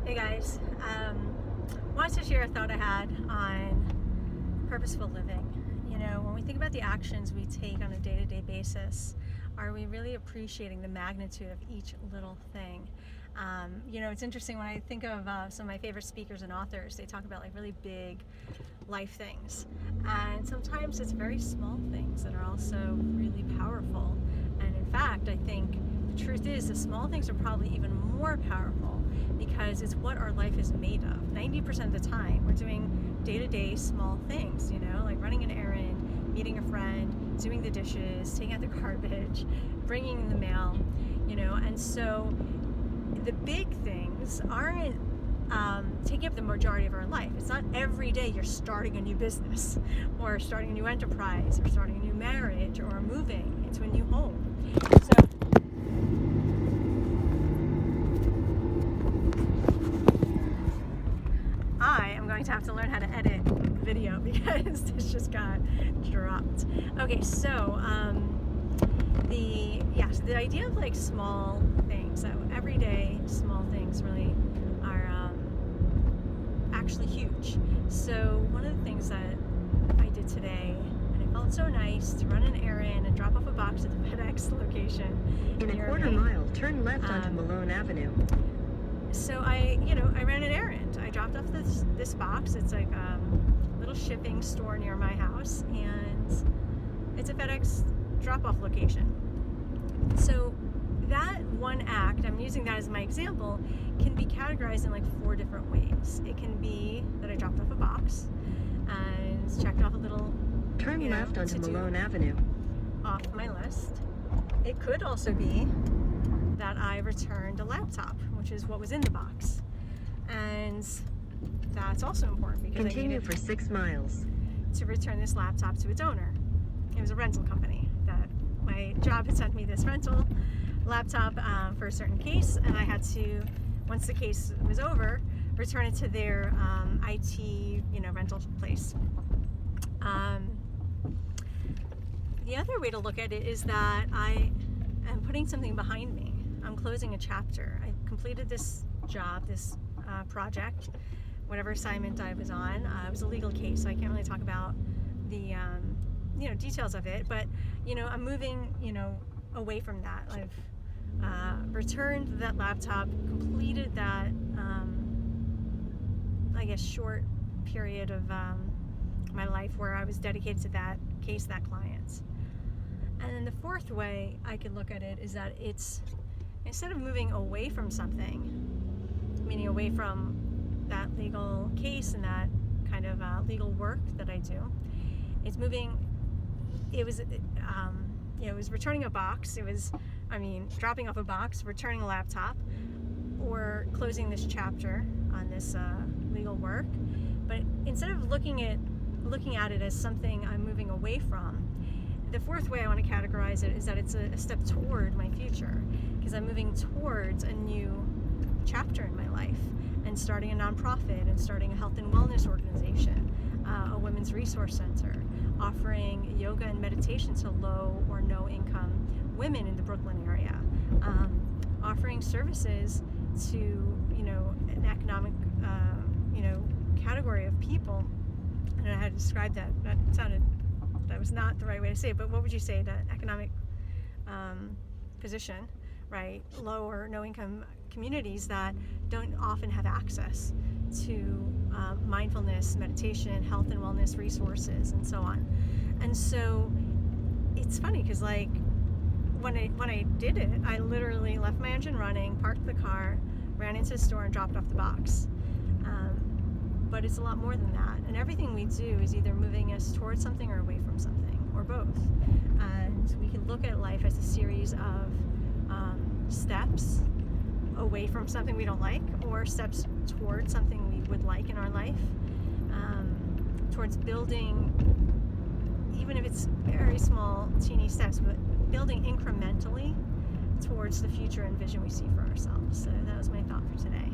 Hey guys, wanted to share a thought I had on purposeful living. You know, when we think about the actions we take on a day-to-day basis, are we really appreciating the magnitude of each little thing? It's interesting when I think of some of my favorite speakers and authors, they talk about like really big life things. And sometimes it's very small things that are also really powerful. And in fact, I think the truth is the small things are probably even more powerful because it's what our life is made of. 90% of the time, we're doing day-to-day small things, like running an errand, meeting a friend, doing the dishes, taking out the garbage, bringing in the mail, and so the big things aren't taking up the majority of our life. It's not every day you're starting a new business or starting a new enterprise or starting a new marriage or moving into a new home. So I am going to have to learn how to edit video because this just got dropped. Okay, so the idea of like small things, so everyday small things really are actually huge. So one of the things that I did today, and it felt so nice to run an errand and drop off a box at the FedEx location. In a quarter mile, turn left onto Malone Avenue. So I ran an errand. I dropped off this box. It's like a little shipping store near my house, and it's a FedEx drop-off location. So that one act, I'm using that as my example, can be categorized in like 4 different ways. It can be that I dropped off a box and checked off a little turn left onto Malone Avenue off my list. It could also be that I returned a laptop, which is what was in the box. And that's also important because continue for 6 miles to return this laptop to its owner. It was a rental company that my job had sent me this rental laptop for a certain case, and I had to, once the case was over, return it to their IT rental place. The other way to look at it is that I am putting something behind me. I'm closing a chapter. I completed this job, this project, whatever assignment I was on. It was a legal case, so I can't really talk about the details of it, but I'm moving away from that. I've returned that laptop, completed that short period of my life where I was dedicated to that case, that client. And then the fourth way I could look at it is that it's, instead of moving away from something, meaning away from that legal case and that kind of legal work that I do, it's moving. It was returning a box. Dropping off a box, returning a laptop, or closing this chapter on this legal work. But instead of looking at it as something I'm moving away from, the fourth way I want to categorize it is that it's a step toward my future, because I'm moving towards a new chapter in my life and starting a nonprofit and starting a health and wellness organization, a women's resource center, offering yoga and meditation to low or no income women in the Brooklyn area, offering services to an economic category of people. I don't know how to describe that. That was not the right way to say it, but what would you say to economic position, right? Low or no income communities that don't often have access to mindfulness, meditation, health and wellness resources, and so on. And so it's funny because when I did it, I literally left my engine running, parked the car, ran into the store and dropped off the box. But it's a lot more than that. And everything we do is either moving us towards something or away from something, or both. And we can look at life as a series of steps away from something we don't like, or steps towards something we would like in our life, towards building, even if it's very small, teeny steps, but building incrementally towards the future and vision we see for ourselves. So that was my thought for today.